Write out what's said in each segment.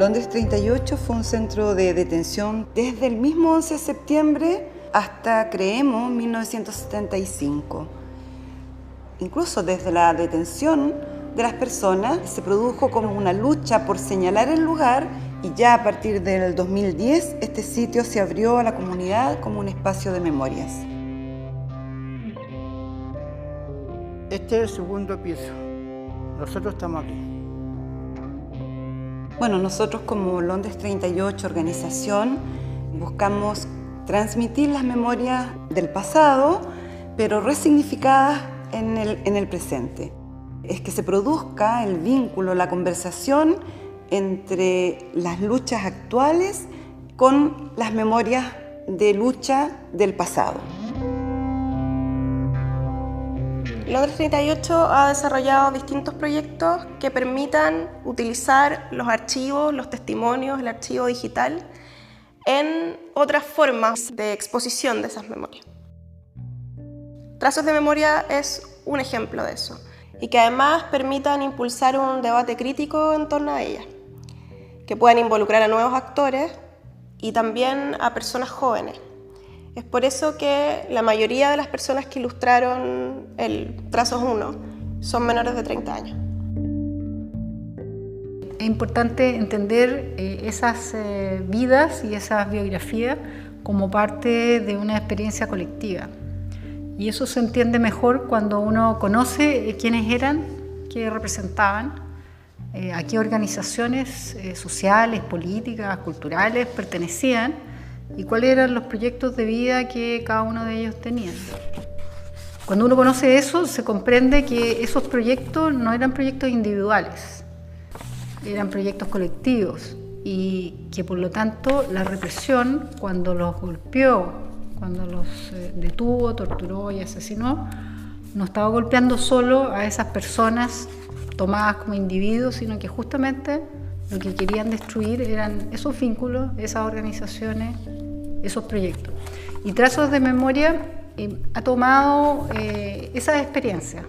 Londres 38 fue un centro de detención desde el mismo 11 de septiembre hasta, creemos, 1975. Incluso desde la detención de las personas se produjo como una lucha por señalar el lugar y ya a partir del 2010 este sitio se abrió a la comunidad como un espacio de memorias. Este es el segundo piso. Nosotros estamos aquí. Bueno, nosotros como Londres 38 organización buscamos transmitir las memorias del pasado, pero resignificadas en el presente. Es que se produzca el vínculo, la conversación entre las luchas actuales con las memorias de lucha del pasado. Londres 38 ha desarrollado distintos proyectos que permitan utilizar los archivos, los testimonios, el archivo digital en otras formas de exposición de esas memorias. Trazos de Memoria es un ejemplo de eso y que además permitan impulsar un debate crítico en torno a ellas, que puedan involucrar a nuevos actores y también a personas jóvenes. Es por eso que la mayoría de las personas que ilustraron el Trazos 1 son menores de 30 años. Es importante entender esas vidas y esas biografías como parte de una experiencia colectiva. Y eso se entiende mejor cuando uno conoce quiénes eran, qué representaban, a qué organizaciones sociales, políticas, culturales pertenecían y cuáles eran los proyectos de vida que cada uno de ellos tenía. Cuando uno conoce eso, se comprende que esos proyectos no eran proyectos individuales, eran proyectos colectivos y que por lo tanto la represión, cuando los golpeó, cuando los detuvo, torturó y asesinó, no estaba golpeando solo a esas personas tomadas como individuos, sino que justamente lo que querían destruir eran esos vínculos, esas organizaciones, esos proyectos. Y Trazos de Memoria ha tomado esa experiencia.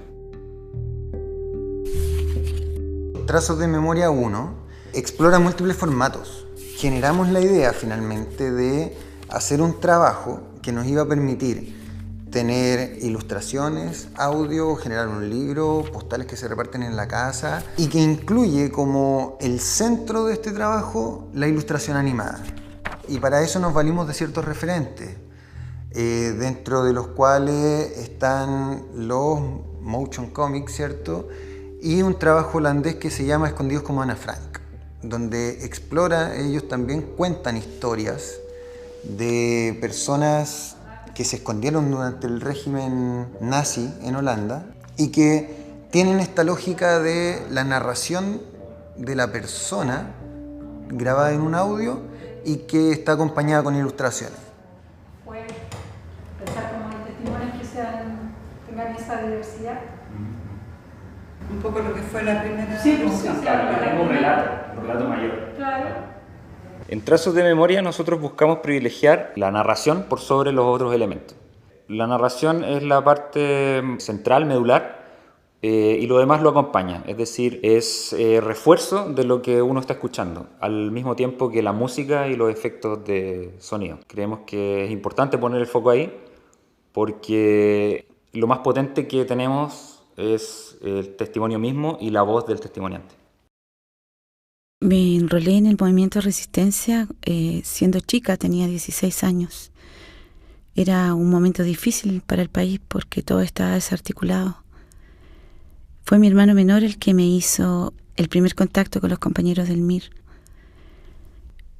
Trazos de Memoria 1 explora múltiples formatos. Generamos la idea finalmente de hacer un trabajo que nos iba a permitir tener ilustraciones, audio, generar un libro, postales que se reparten en la casa y que incluye como el centro de este trabajo la ilustración animada. Y para eso nos valimos de ciertos referentes, dentro de los cuales están los motion comics, ¿cierto? Y un trabajo holandés que se llama Escondidos como Ana Frank, donde explora, ellos también cuentan historias de personas que se escondieron durante el régimen nazi en Holanda y que tienen esta lógica de la narración de la persona grabada en un audio y que está acompañada con ilustraciones. ¿Puede pensar como en testimonios que tengan esa diversidad? Un poco lo que fue la primera... Sí, pues, sí, claro, que tenga un relato mayor. Claro. En Trazos de Memoria nosotros buscamos privilegiar la narración por sobre los otros elementos. La narración es la parte central, medular, y lo demás lo acompaña, es decir, es refuerzo de lo que uno está escuchando, al mismo tiempo que la música y los efectos de sonido. Creemos que es importante poner el foco ahí, porque lo más potente que tenemos es el testimonio mismo y la voz del testimoniante. Me enrolé en el movimiento de resistencia siendo chica, tenía 16 años. Era un momento difícil para el país porque todo estaba desarticulado. Fue mi hermano menor el que me hizo el primer contacto con los compañeros del MIR,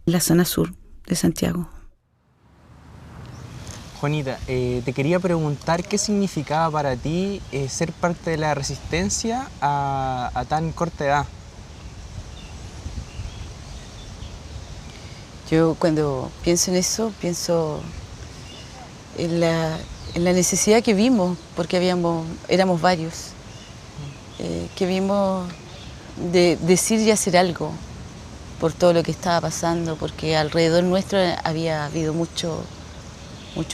en la zona sur de Santiago. Juanita, te quería preguntar qué significaba para ti ser parte de la resistencia a tan corta edad. Yo cuando pienso en eso, pienso en la necesidad que vimos, porque éramos varios, que vimos de decir y hacer algo por todo lo que estaba pasando, porque alrededor nuestro había habido mucho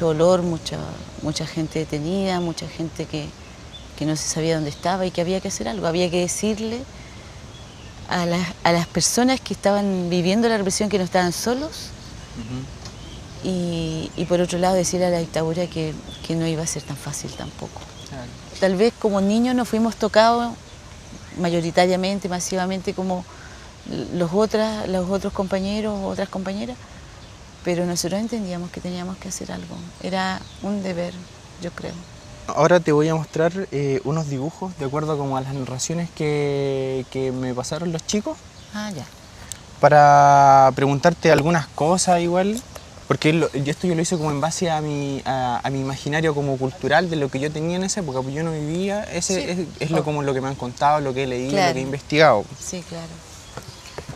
dolor, mucha gente detenida, mucha gente que no se sabía dónde estaba y que había que hacer algo, había que decirle a las personas que estaban viviendo la represión, que no estaban solos, y por otro lado decirle a la dictadura que no iba a ser tan fácil tampoco. Claro. Tal vez como niños no fuimos tocados mayoritariamente, masivamente como los otros compañeros o otras compañeras, pero nosotros entendíamos que teníamos que hacer algo. Era un deber, yo creo. Ahora te voy a mostrar unos dibujos de acuerdo como a las narraciones que me pasaron los chicos. Ah, ya. Para preguntarte algunas cosas igual, porque esto yo lo hice como en base a mi imaginario como cultural de lo que yo tenía en esa época, pues yo no vivía, como lo que me han contado, lo que he leído, claro, lo que he investigado. Sí, claro.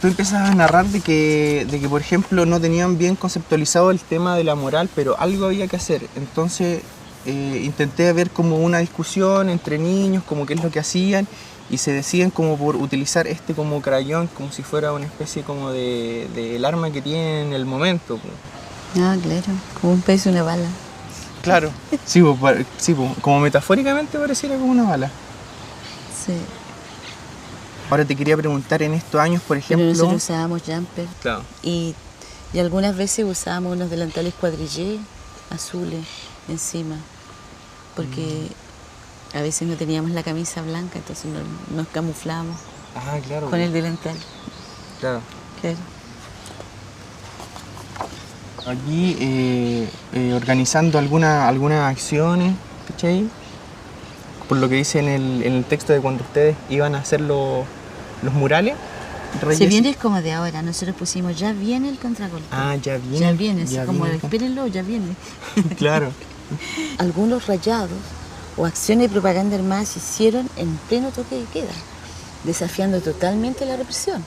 Tú empiezas a narrar de que, por ejemplo, no tenían bien conceptualizado el tema de la moral, pero algo había que hacer. Entonces intenté ver como una discusión entre niños, como qué es lo que hacían, y se deciden como por utilizar como crayón, como si fuera una especie como de el arma que tienen en el momento. Ah, claro, como un pez y una bala. Claro, sí, como metafóricamente pareciera como una bala. Sí. Ahora te quería preguntar, en estos años, por ejemplo... Pero nosotros usábamos jumper. Claro. Y algunas veces usábamos unos delantales cuadrillé azules encima, porque a veces no teníamos la camisa blanca, entonces nos camuflábamos con el delantal. Claro. Claro. Aquí organizando algunas acciones, ¿cachai? Por lo que dice en el texto de cuando ustedes iban a hacer los murales. Se viene es como de ahora, nosotros pusimos ya viene el contragolpe. Ah, ya viene. Ya viene, así como espérenlo, ya viene. Claro. Algunos rayados o acciones de propaganda armada se hicieron en pleno toque de queda, desafiando totalmente la represión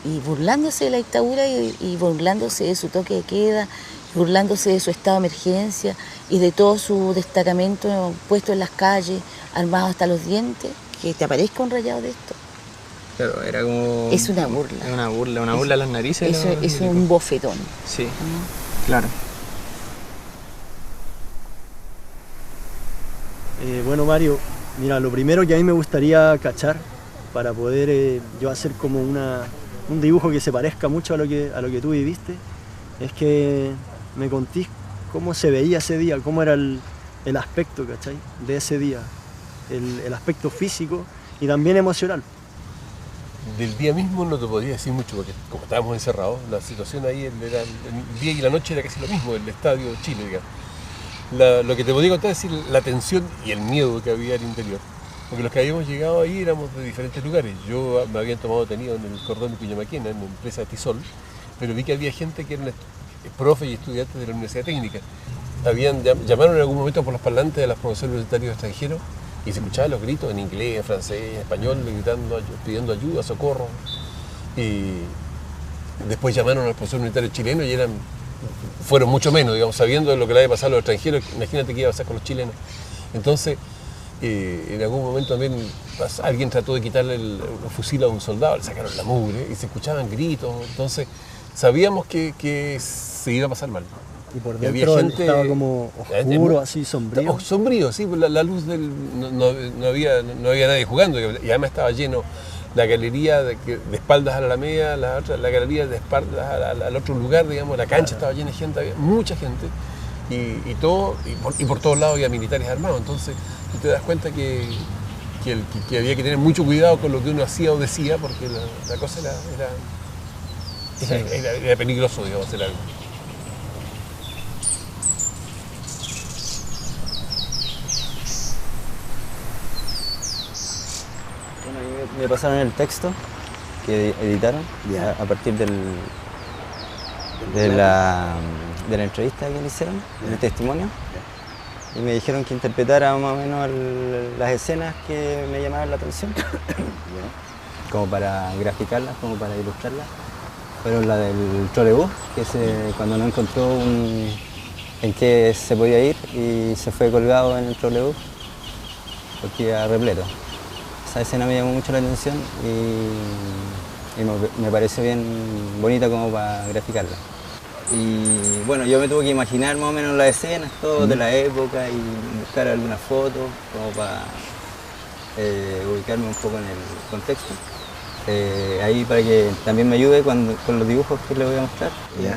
y burlándose de la dictadura y burlándose de su toque de queda, burlándose de su estado de emergencia y de todo su destacamento puesto en las calles, armado hasta los dientes, que te aparezca un rayado de esto. Claro, era como... Es una burla. Es una burla a las narices. Eso es un bofetón. Sí, claro. Bueno, Mario, mira, lo primero que a mí me gustaría cachar para poder yo hacer como un dibujo que se parezca mucho a lo que tú viviste, es que me contís cómo se veía ese día, cómo era el aspecto, ¿cachai? De ese día, el aspecto físico y también emocional. Del día mismo no te podría decir mucho, porque como estábamos encerrados, la situación ahí era, el día y la noche era casi lo mismo, el Estadio Chile, digamos. Lo que te podría contar es decir, la tensión y el miedo que había al interior. Porque los que habíamos llegado ahí éramos de diferentes lugares. Yo me habían tomado detenido en el cordón de Piñamaquena, en la empresa Tisol, pero vi que había gente que eran profes y estudiantes de la Universidad Técnica. Llamaron en algún momento por los parlantes de los profesores universitarios extranjeros y se escuchaban los gritos en inglés, en francés, en español, gritando, pidiendo ayuda, socorro. Y después llamaron a los profesores universitarios chilenos y fueron mucho menos, digamos, sabiendo de lo que le había pasado a los extranjeros. Imagínate qué iba a pasar con los chilenos. Entonces, en algún momento también alguien trató de quitarle el fusil a un soldado, le sacaron la mugre y se escuchaban gritos. Entonces, sabíamos que se iba a pasar mal. Y por dentro estaba como oscuro, así sombrío. Sombrío, sí, la luz no había nadie jugando, y además estaba lleno la galería de espaldas a la Alameda, la galería de espaldas al otro lugar, digamos, la cancha estaba llena de gente, había mucha gente, y por todos lados había militares armados. Entonces tú te das cuenta que había que tener mucho cuidado con lo que uno hacía o decía, porque la cosa era peligroso, digamos, hacer algo. Me pasaron el texto que editaron a partir de la entrevista que le hicieron, el testimonio, y me dijeron que interpretara más o menos las escenas que me llamaron la atención, como para graficarlas, como para ilustrarlas. Fueron la del trolebús, que cuando no encontró en qué se podía ir y se fue colgado en el trolebús porque iba repleto. Esa escena me llamó mucho la atención y me pareció bien bonita como para graficarla. Y bueno, yo me tuve que imaginar más o menos las escenas, todo de la época, y buscar algunas fotos como para ubicarme un poco en el contexto. ahí para que también me ayude con los dibujos que le voy a mostrar. Ya.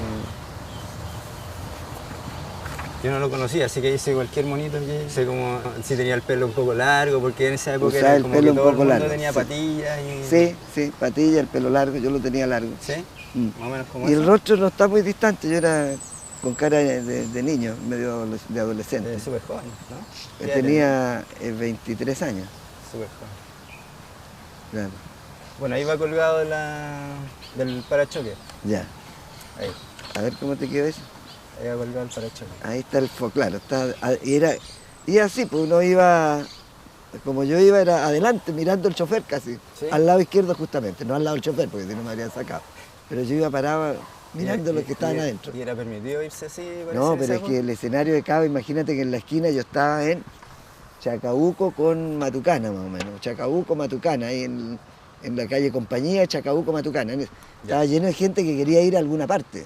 Yo no lo conocía, así que hice cualquier monito que hice, como si tenía el pelo un poco largo, porque en esa época Usaba era el como pelo que un todo el poco mundo largo, tenía sí. patillas y... Sí, patillas, el pelo largo, yo lo tenía largo. ¿Sí? Más o menos como Y eso. el rostro no está muy distante, yo era con cara de niño, medio de adolescente. Súper joven, ¿no? Yo tenía 23 años. Súper joven. Claro. Bueno, ahí va colgado del parachoque. Ya. Ahí. A ver cómo te quedó eso. Ahí va colgado el parachoque. Ahí está el foco, claro. Y así, pues uno iba, como yo iba, era adelante, mirando el chofer casi. ¿Sí? Al lado izquierdo justamente, no al lado del chofer, porque si no me habrían sacado. Pero yo iba parado mirando los que estaban adentro. ¿Y era permitido irse así? No, pero es que el escenario de Cava, imagínate que en la esquina yo estaba en Chacabuco con Matucana, más o menos. Chacabuco, Matucana, ahí en la calle Compañía, Chacabuco, Matucana. Estaba lleno de gente que quería ir a alguna parte.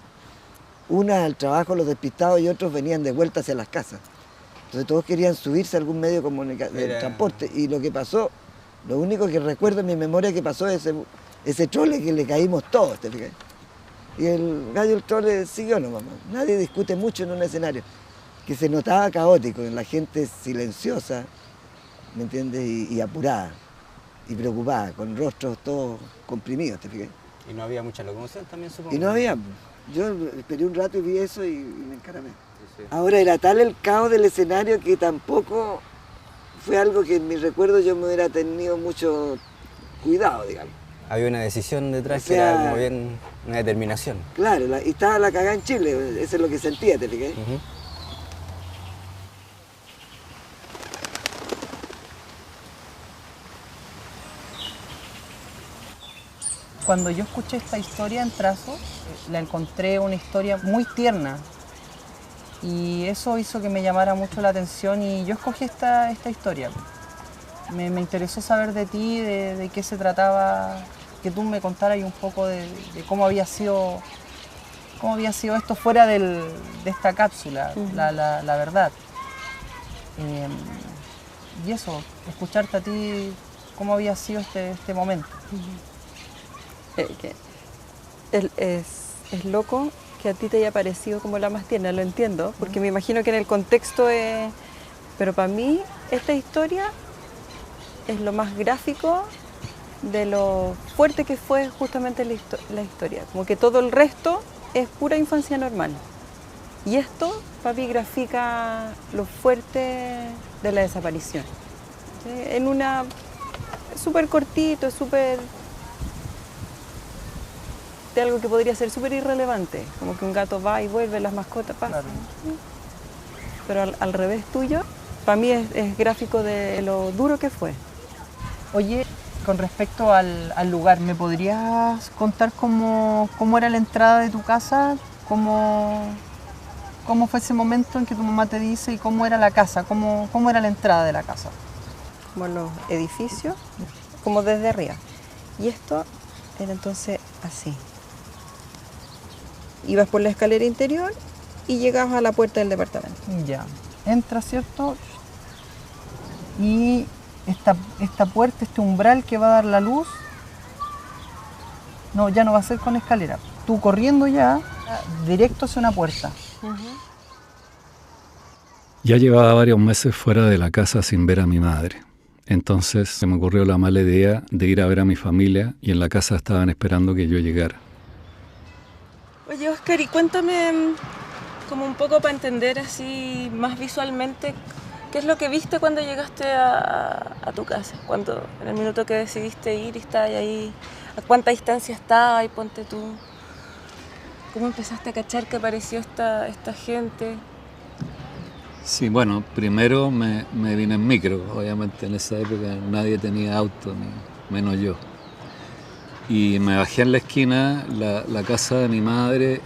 Una al trabajo, los despistados, y otros venían de vuelta hacia las casas. Entonces todos querían subirse a algún medio de transporte. Y lo que pasó, lo único que recuerdo en mi memoria que pasó es ese trole que le caímos todos, ¿te fijas? Y el gallo del trole siguió nomás. Nadie discute mucho en un escenario. Que se notaba caótico, en la gente silenciosa, ¿me entiendes? Y apurada, y preocupada, con rostros todos comprimidos, ¿te fijas? Y no había mucha locomoción también, supongo. Y no había. Yo esperé un rato y vi eso y me encaramé. Sí. Ahora era tal el caos del escenario que tampoco fue algo que en mi recuerdo yo me hubiera tenido mucho cuidado, digamos. Había una decisión detrás, que era como bien una determinación. Claro, y estaba la cagada en Chile, eso es lo que sentía, ¿te fijas? Cuando yo escuché esta historia en trazo, la encontré una historia muy tierna y eso hizo que me llamara mucho la atención y yo escogí esta historia. Me interesó saber de ti, de qué se trataba, que tú me contaras un poco de cómo había sido esto fuera de esta cápsula, la verdad. Y eso, escucharte a ti, cómo había sido este momento. Es loco que a ti te haya parecido como la más tierna, lo entiendo, porque me imagino que en el contexto pero para mí esta historia es lo más gráfico de lo fuerte que fue justamente la historia, como que todo el resto es pura infancia normal. Y esto, papi, grafica lo fuerte de la desaparición. En una súper cortito, súper de algo que podría ser súper irrelevante, como que un gato va y vuelve, las mascotas pasan. Claro. Pero al revés tuyo, para mí es gráfico de lo duro que fue. Oye, con respecto al lugar, ¿me podrías contar cómo era la entrada de tu casa? ¿Cómo fue ese momento en que tu mamá te dice y cómo era la casa? ¿Cómo era la entrada de la casa? Como los edificios, como desde arriba. Y esto era entonces así. Ibas por la escalera interior y llegabas a la puerta del departamento. Ya, entras, ¿cierto? Y esta puerta, este umbral que va a dar la luz, no, ya no va a ser con escalera. Tú corriendo ya, directo hacia una puerta. Ya llevaba varios meses fuera de la casa sin ver a mi madre. Entonces se me ocurrió la mala idea de ir a ver a mi familia y en la casa estaban esperando que yo llegara. Oye, Oscar, y cuéntame como un poco para entender así más visualmente, ¿qué es lo que viste cuando llegaste a tu casa? En el minuto que decidiste ir y estar ahí, ¿a cuánta distancia estaba? Y ponte tú, ¿cómo empezaste a cachar que apareció esta gente? Sí, bueno, primero me vine en micro, obviamente en esa época nadie tenía auto, menos yo. Y me bajé en la esquina, la casa de mi madre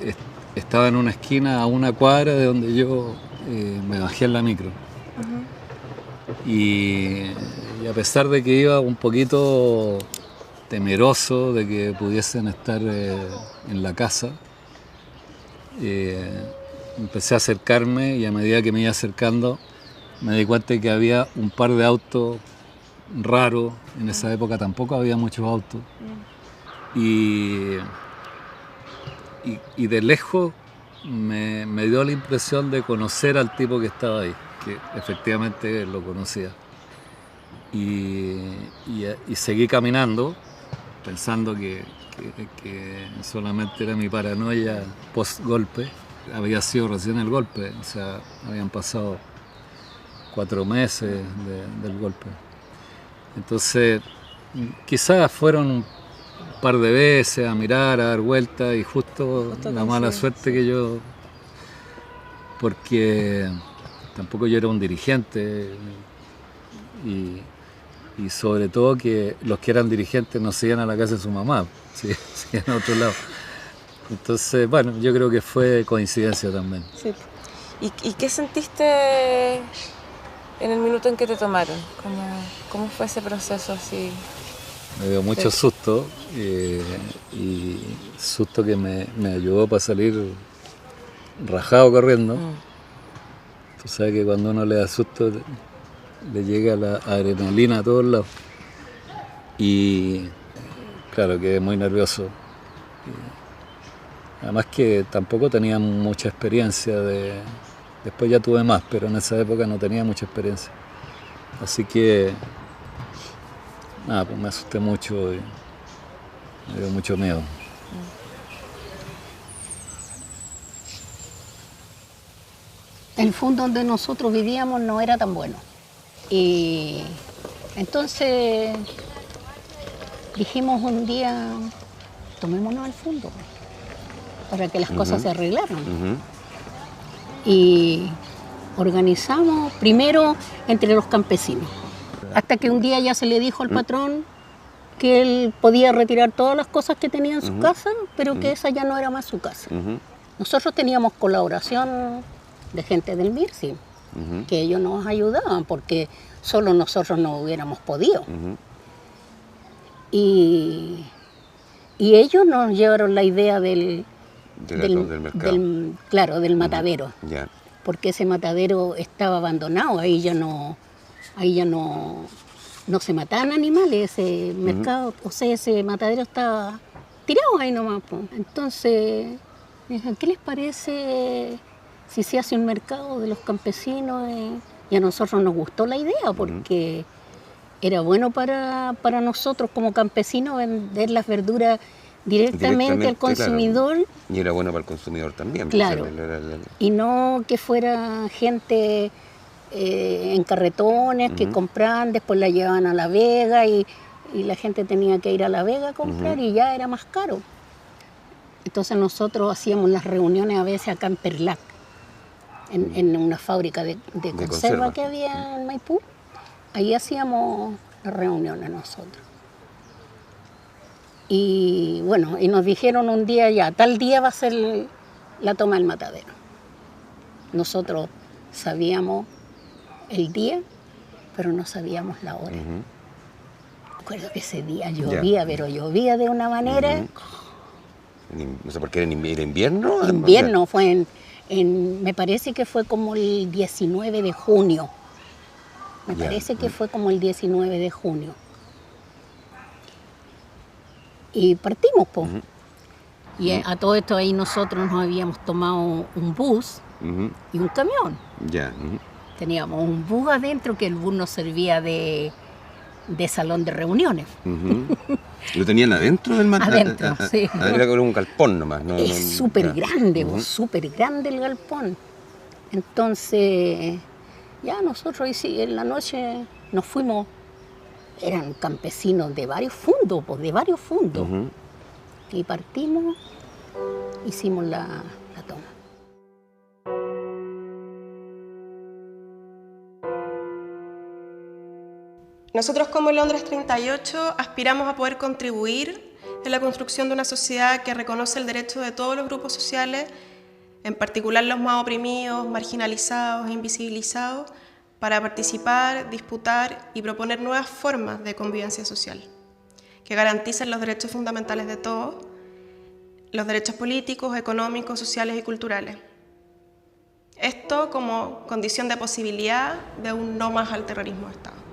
estaba en una esquina a una cuadra de donde yo me bajé en la micro. Y a pesar de que iba un poquito temeroso de que pudiesen estar en la casa, empecé a acercarme y a medida que me iba acercando me di cuenta de que había un par de autos raros. En esa época tampoco había muchos autos. y de lejos me dio la impresión de conocer al tipo que estaba ahí, que efectivamente lo conocía. Y seguí caminando, pensando que solamente era mi paranoia post-golpe. Había sido recién el golpe, o sea, habían pasado 4 meses del golpe. Entonces, quizás fueron un par de veces a mirar, a dar vueltas, y justo la mala suerte que yo, porque tampoco yo era un dirigente, y sobre todo que los que eran dirigentes no se iban a la casa de su mamá, se iban a otro lado. Entonces, bueno, yo creo que fue coincidencia también. Sí. ¿Y qué sentiste en el minuto en que te tomaron? ¿Cómo fue ese proceso así? Me dio mucho susto, y susto que me ayudó para salir rajado corriendo. Tú sabes que cuando uno le da susto le llega la adrenalina a todos lados. Y claro, quedé muy nervioso. Además que tampoco tenía mucha experiencia después ya tuve más, pero en esa época no tenía mucha experiencia. Así que nada, pues me asusté mucho y me dio mucho miedo. El fondo donde nosotros vivíamos no era tan bueno. Y entonces dijimos un día, tomémonos al fondo para que las cosas se arreglaran. Y organizamos primero entre los campesinos, hasta que un día ya se le dijo al patrón que él podía retirar todas las cosas que tenía en su casa, pero que esa ya no era más su casa. Nosotros teníamos colaboración de gente del MIRSI, que ellos nos ayudaban, porque solo nosotros no hubiéramos podido. Y ellos nos llevaron la idea del mercado. Del matadero. Porque ese matadero estaba abandonado, ahí ya no se mataban animales, ese mercado, o sea, ese matadero estaba tirado ahí nomás. Entonces, dije, ¿qué les parece si se hace un mercado de los campesinos? Y a nosotros nos gustó la idea, porque era bueno para nosotros como campesinos vender las verduras directamente al consumidor. Claro. Y era bueno para el consumidor también. Claro. Y no que fuera gente en carretones que compraban, después la llevaban a La Vega y la gente tenía que ir a La Vega a comprar y ya era más caro. Entonces nosotros hacíamos las reuniones a veces acá en Perlac, en una fábrica de conserva que había en Maipú. Ahí hacíamos las reuniones nosotros. Y bueno, y nos dijeron un día ya, tal día va a ser la toma del matadero. Nosotros sabíamos el día, pero no sabíamos la hora. Recuerdo que ese día llovía, pero llovía de una manera... No sé por qué era invierno. Invierno, fue me parece que fue como el 19 de junio. Me parece que fue como el 19 de junio. Y partimos, pues. Y a todo esto ahí nosotros nos habíamos tomado un bus y un camión. Teníamos un bus adentro, que el bus nos servía de salón de reuniones. ¿Lo tenían adentro del matadero? Adentro, sí. Era como un galpón nomás. Es súper grande, súper grande el galpón. Entonces, ya nosotros en la noche nos fuimos. Eran campesinos de varios fundos, Y partimos, hicimos la toma. Nosotros como Londres 38 aspiramos a poder contribuir en la construcción de una sociedad que reconoce el derecho de todos los grupos sociales, en particular los más oprimidos, marginalizados e invisibilizados, para participar, disputar y proponer nuevas formas de convivencia social, que garanticen los derechos fundamentales de todos, los derechos políticos, económicos, sociales y culturales. Esto como condición de posibilidad de un no más al terrorismo de Estado.